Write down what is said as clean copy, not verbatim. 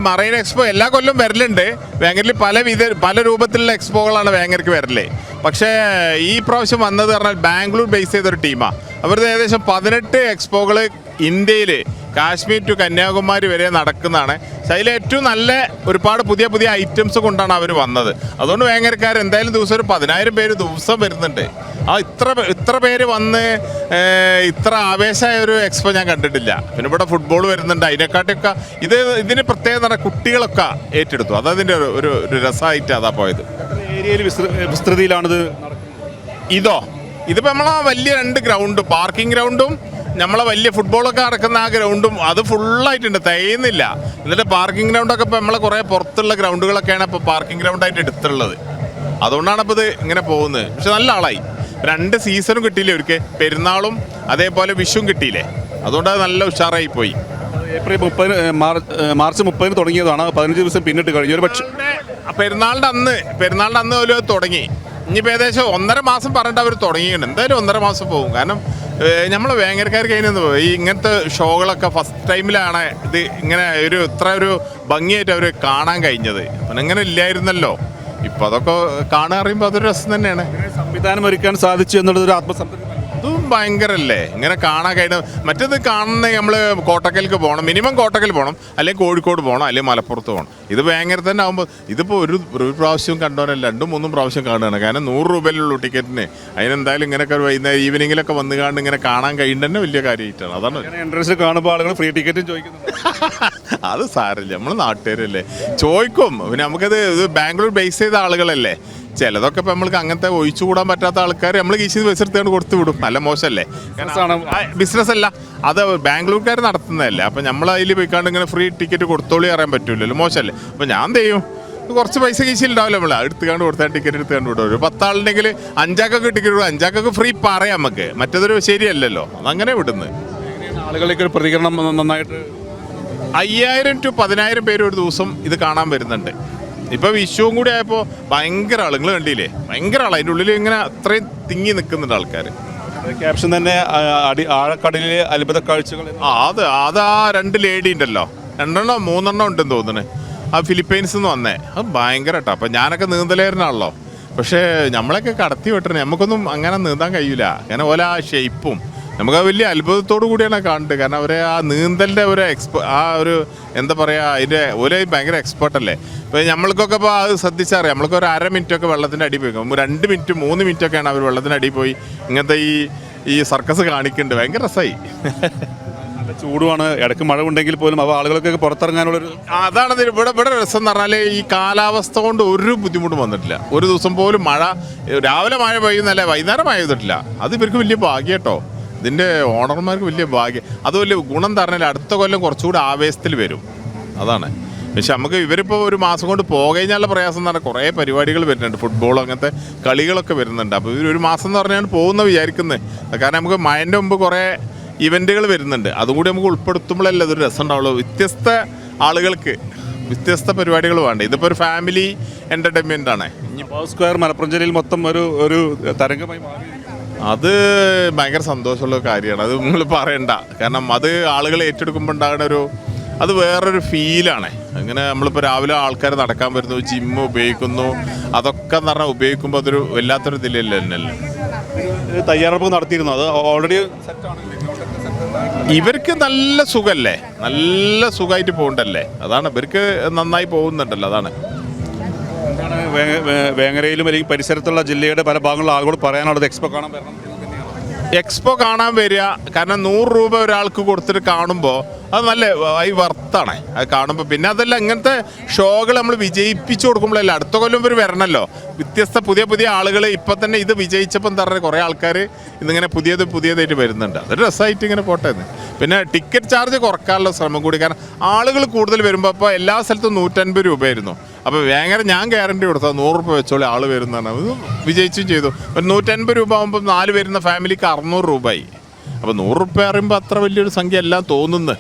Marine expo എല്ലാ കൊല്ലം വരലുണ്ട്. വേങ്ങരയിൽ പല രൂപത്തിലുള്ള എക്സ്പോകളാണ് വേങ്ങരയ്ക്ക് വരല്. പക്ഷേ ഈ പ്രാവശ്യം വന്നത് പറഞ്ഞാൽ ബാംഗ്ലൂർ ബേസ് ചെയ്തൊരു ടീമാണ്. അവരുടെ ഏകദേശം 18 എക്സ്പോകൾ ഇന്ത്യയിൽ കാശ്മീർ ടു കന്യാകുമാരി വരെ നടക്കുന്നതാണ്. പക്ഷേ അതിൽ ഏറ്റവും നല്ല ഒരുപാട് പുതിയ ഐറ്റംസ് കൊണ്ടാണ് അവർ വന്നത്. അതുകൊണ്ട് വേങ്ങരക്കാർ എന്തായാലും ദിവസം ഒരു 10,000 പേര് ദിവസം വരുന്നുണ്ട്. ഇത്ര പേര് വന്ന് ഇത്ര ആവേശമായ ഒരു എക്സ്പോ ഞാൻ കണ്ടിട്ടില്ല. പിന്നെ ഇവിടെ ഫുട്ബോൾ വരുന്നുണ്ട്. അതിനെക്കാട്ടൊക്കെ ഇതിന് പ്രത്യേകത പറഞ്ഞാൽ കുട്ടികളൊക്കെ ഏറ്റെടുത്തു. അതതിൻ്റെ ഒരു രസമായിട്ട് അതാ പോയത്. ഏരിയയിൽ വിസ്തൃതിയിലാണിത്. ഇതിപ്പോൾ നമ്മളെ വലിയ 2 ഗ്രൗണ്ട്, പാർക്കിംഗ് ഗ്രൗണ്ടും നമ്മളെ വലിയ ഫുട്ബോളൊക്കെ നടക്കുന്ന ആ ഗ്രൗണ്ടും അത് ഫുള്ളായിട്ടുണ്ട്, തികയുന്നില്ല. എന്നിട്ട് പാർക്കിംഗ് ഗ്രൗണ്ടൊക്കെ ഇപ്പോൾ നമ്മളെ കുറേ പുറത്തുള്ള ഗ്രൗണ്ടുകളൊക്കെയാണ് ഇപ്പോൾ പാർക്കിംഗ് ഗ്രൗണ്ടായിട്ട് എടുത്തുള്ളത്. അതുകൊണ്ടാണ് ഇപ്പോൾ ഇത് ഇങ്ങനെ പോകുന്നത്. പക്ഷെ നല്ല ആളായി. 2 സീസണും കിട്ടിയില്ലേ അവർക്ക്, പെരുന്നാളും അതേപോലെ വിഷുവും കിട്ടിയില്ലേ. അതുകൊണ്ട് അത് നല്ല ഉഷാറായി പോയി. ഏപ്രിൽ 30 മാർച്ച് 30 തുടങ്ങിയതാണ്. 15 ദിവസം പിന്നിട്ട് കഴിഞ്ഞു. ഒരു പക്ഷേ പെരുന്നാളിൻ്റെ അന്ന് പോലും അത് തുടങ്ങി. ഇനിയിപ്പോൾ ഏകദേശം 1.5 മാസം പറഞ്ഞിട്ട് അവർ തുടങ്ങിയിട്ടുണ്ട്. എന്തായാലും 1.5 മാസം പോകും. കാരണം നമ്മൾ വേങ്ങരക്കാർക്ക് അതിനൊന്നും ഈ ഇങ്ങനത്തെ ഷോകളൊക്കെ ഫസ്റ്റ് ടൈമിലാണ് ഇത് ഇങ്ങനെ ഇത്ര ഒരു ഭംഗിയായിട്ട് അവർ കാണാൻ കഴിഞ്ഞത്. അപ്പം ഇങ്ങനെ ഇല്ലായിരുന്നല്ലോ. ഇപ്പം അതൊക്കെ കാണാൻ അറിയുമ്പോൾ അതൊരു രസം തന്നെയാണ്. സംവിധാനം ഒരുക്കാൻ സാധിച്ചു എന്നുള്ളത് ഒരു ആത്മസംതൃപ്തി. അതും ഭയങ്കരല്ലേ ഇങ്ങനെ കാണാൻ കഴിഞ്ഞാൽ. മറ്റേത് കാണുന്ന നമ്മൾ കോട്ടക്കലേക്ക് പോകണം, മിനിമം കോട്ടക്കൽ പോകണം, അല്ലെങ്കിൽ കോഴിക്കോട് പോകണം, അല്ലെങ്കിൽ മലപ്പുറത്ത് പോകണം. ഇത് വേങ്ങര തന്നെ ആകുമ്പോൾ ഇതിപ്പോൾ ഒരു പ്രാവശ്യം കണ്ടോനല്ല 2-3 പ്രാവശ്യം കാണുകയാണ്. കാരണം 100 രൂപയിലുള്ളൂ ടിക്കറ്റിന്. അതിനെന്തായാലും ഇങ്ങനെയൊക്കെ വൈകുന്നേരം ഈവനിങ്ങിലൊക്കെ വന്ന് കാണുന്ന ഇങ്ങനെ കാണാൻ കഴിയുന്നത് തന്നെ വലിയ കാര്യമായിട്ടാണ്. അതാണ് എൻട്രൻസ് കാണുമ്പോൾ ആളുകൾ ഫ്രീ ടിക്കറ്റും ചോദിക്കുന്നു. അത് സാരമില്ല, നമ്മൾ നാട്ടുകാരല്ലേ, ചോദിക്കും. പിന്നെ നമുക്കത് ബാംഗ്ലൂർ ബേസ് ചെയ്ത ആളുകളല്ലേ. ചിലതൊക്കെ ഇപ്പം നമ്മൾക്ക് അങ്ങനത്തെ ഒഴിച്ചു കൂടാൻ പറ്റാത്ത ആൾക്കാർ നമ്മൾ കീശിൽ പൈസ എടുത്തുകൊണ്ട് കൊടുത്തു വിടും. നല്ല മോശമല്ലേ, ബിസിനസ് അല്ല അത്, ബാംഗ്ലൂർക്കാർ നടത്തുന്നതല്ലേ. അപ്പം നമ്മൾ അതിൽ പോയിക്കാണ്ട് ഇങ്ങനെ ഫ്രീ ടിക്കറ്റ് കൊടുത്തോളി അറിയാൻ പറ്റില്ലല്ലോ, മോശമല്ലേ. അപ്പം ഞാൻ എന്ത് ചെയ്യും, കുറച്ച് പൈസ കീശിലുണ്ടാവില്ല, നമ്മൾ എടുത്തുകൊണ്ട് കൊടുത്താൽ ടിക്കറ്റ് എടുത്തുകൊണ്ട് വിടും. ഒരു 10 ആളുണ്ടെങ്കിൽ 5 ആൾക്കൊക്കെ ടിക്കറ്റ് കൊടുക്കും, 5 ആൾക്കൊക്കെ ഫ്രീ പറയാം നമുക്ക്. മറ്റേതൊരു ശരിയല്ലല്ലോ, അതങ്ങനെ വിടുന്നത്. ആളുകളേക്ക് ഒരു പ്രതികരണം നന്നായിട്ട് 5000 to 10,000 പേര് ഒരു ദിവസം ഇത് കാണാൻ വരുന്നുണ്ട്. ഇപ്പോൾ വിഷുവും കൂടി ആയപ്പോൾ ഭയങ്കര ആൾ, നിങ്ങൾ കണ്ടില്ലേ, ഭയങ്കര ആൾ. അതിൻ്റെ ഉള്ളിൽ ഇങ്ങനെ അത്രയും തിങ്ങി നിൽക്കുന്നുണ്ട് ആൾക്കാർ. ക്യാപ്ഷൻ തന്നെ ആഴക്കടലിലെ അത്ഭുത കാഴ്ചകൾ. അത് ആ 2 ലേഡി ഉണ്ടല്ലോ, 2-3 ഉണ്ടെന്ന് തോന്നുന്നു. ആ ഫിലിപ്പൈൻസ് നിന്ന് വന്നേ, അത് ഭയങ്കര കേട്ടോ. അപ്പം ഞാനൊക്കെ നീന്തലേരനാണല്ലോ. പക്ഷേ നമ്മളൊക്കെ കടത്തി വിട്ടണേ, നമുക്കൊന്നും അങ്ങനെ നീന്താൻ കഴിയില്ല. അങ്ങനെ ഓല ആ ഷേപ്പും നമുക്ക് വലിയ അത്ഭുതത്തോടു കൂടിയാണ് കാണുന്നത്. കാരണം അവരെ ആ നീന്തലിൻ്റെ ഒരു എന്താ പറയുക, അതിൻ്റെ ഭയങ്കര എക്സ്പേർട്ടല്ലേ. ഇപ്പോൾ നമ്മൾക്കൊക്കെ ഇപ്പോൾ അത് ശ്രദ്ധിച്ചറിയാം. നമ്മൾക്ക് ഒരു 1/2 മിനിറ്റൊക്കെ വെള്ളത്തിൻ്റെ അടി പോയി, 2 മിനിറ്റ് 3 മിനിറ്റൊക്കെയാണ് അവർ വെള്ളത്തിൻ്റെ അടി പോയി ഇങ്ങനത്തെ ഈ സർക്കസ് കാണിക്കുന്നുണ്ട്. ഭയങ്കര രസമായി. ചൂടുമാണ്, ഇടയ്ക്ക് മഴ ഉണ്ടെങ്കിൽ പോലും അവ ആളുകൾക്കൊക്കെ പുറത്തിറങ്ങാനുള്ളൊരു അതാണ് ഇവിടെ രസം എന്ന് പറഞ്ഞാൽ ഈ കാലാവസ്ഥ കൊണ്ട് ഒരു ബുദ്ധിമുട്ടും വന്നിട്ടില്ല. ഒരു ദിവസം പോലും മഴ, രാവിലെ മഴ പെയ്യുന്നല്ലേ, വൈകുന്നേരം മഴ ചെയ്തിട്ടില്ല. അത് ഇവർക്ക് വലിയ ഭാഗ്യം കേട്ടോ. ഇതിൻ്റെ ഓണർമാർക്ക് വലിയ ഭാഗ്യം. അത് വലിയ ഗുണം പറഞ്ഞാൽ അടുത്ത കൊല്ലം കുറച്ചുകൂടി ആവേശത്തിൽ വരും, അതാണ്. പക്ഷെ നമുക്ക് ഇവരിപ്പോൾ ഒരു മാസം കൊണ്ട് പോകഴിഞ്ഞാലുള്ള പ്രയാസം എന്ന് പറഞ്ഞാൽ കുറേ പരിപാടികൾ വരുന്നുണ്ട്, ഫുട്ബോൾ അങ്ങനത്തെ കളികളൊക്കെ വരുന്നുണ്ട്. അപ്പോൾ ഇവരൊരു മാസം എന്ന് പറഞ്ഞാൽ പോകുന്ന വിചാരിക്കുന്നത്. കാരണം നമുക്ക് മഴൻ്റെ മുമ്പ് കുറേ ഇവൻറ്റുകൾ വരുന്നുണ്ട്. അതും കൂടി നമുക്ക് ഉൾപ്പെടുത്തുമ്പോഴല്ലേ അതൊരു രസം ഉണ്ടാവുള്ളൂ. വ്യത്യസ്ത ആളുകൾക്ക് വ്യത്യസ്ത പരിപാടികൾ വേണ്ട. ഇതിപ്പോൾ ഒരു ഫാമിലി എൻ്റർടൈൻമെൻ്റ് ആണ്. സ്ക്വയർ മലപ്പുറം ജില്ലയിൽ മൊത്തം ഒരു തരംഗമായി മാറി. അത് ഭയങ്കര സന്തോഷമുള്ള കാര്യമാണ്. അത് നിങ്ങൾ പറയണ്ട. കാരണം അത് ആളുകൾ ഏറ്റെടുക്കുമ്പോൾ ഉണ്ടാകുന്ന അത് വേറൊരു ഫീലാണ്. അങ്ങനെ നമ്മളിപ്പോൾ രാവിലെ ആൾക്കാർ നടക്കാൻ വരുന്നു, ജിമ്മ് ഉപയോഗിക്കുന്നു, അതൊക്കെ എന്ന് പറഞ്ഞാൽ ഉപയോഗിക്കുമ്പോൾ അതൊരു വല്ലാത്തൊരു ഇതിലല്ലേ തന്നെയല്ലേ. തയ്യാറെടുപ്പ് നടത്തിയിരുന്നു, അത് ഓൾറെഡി ഇവർക്ക് നല്ല സുഖമല്ലേ, നല്ല സുഖമായിട്ട് പോകുന്നുണ്ടല്ലേ. അതാണ് ഇവർക്ക് നന്നായി പോകുന്നുണ്ടല്ലോ, അതാണ്. വേങ്ങരയിലും അല്ലെങ്കിൽ പരിസരത്തുള്ള ജില്ലയുടെ പല ഭാഗങ്ങളിലും ആളുകളോട് പറയാനുള്ളത് എക്സ്പോ കാണാൻ വരിക. കാരണം 100 രൂപ ഒരാൾക്ക് കൊടുത്തിട്ട് കാണുമ്പോൾ അത് നല്ല വർത്താണ് അത് കാണുമ്പോൾ. പിന്നെ അതല്ല, ഇങ്ങനത്തെ ഷോകൾ നമ്മൾ വിജയിപ്പിച്ചു കൊടുക്കുമ്പോഴല്ല അടുത്ത കൊല്ലം ഇവർ വരണമല്ലോ. വ്യത്യസ്ത പുതിയ ആളുകൾ ഇപ്പം തന്നെ ഇത് വിജയിച്ചപ്പോൾ എന്താ പറയുക, കുറേ ആൾക്കാർ ഇതിങ്ങനെ പുതിയതായിട്ട് വരുന്നുണ്ട്. അതൊരു രസമായിട്ട് ഇങ്ങനെ പോട്ടെ. പിന്നെ ടിക്കറ്റ് ചാർജ് കുറക്കാനുള്ള ശ്രമം കൂടി. കാരണം ആളുകൾ കൂടുതൽ വരുമ്പോൾ ഇപ്പോൾ എല്ലാ സ്ഥലത്തും 150 രൂപയായിരുന്നു. അപ്പോൾ വേങ്ങര ഞാൻ ഗ്യാരണ്ടി കൊടുത്താൽ 100 രൂപ വെച്ചോളെ ആൾ വരുന്നതാണ്. അത് വിജയിച്ചും ചെയ്തു. ഒരു 150 രൂപ ആകുമ്പോൾ 4 വരുന്ന ഫാമിലിക്ക് 600 രൂപയായി. അപ്പോൾ 100 രൂപ പറയുമ്പോൾ അത്ര വലിയൊരു സംഖ്യ എല്ലാം തോന്നുന്നത്.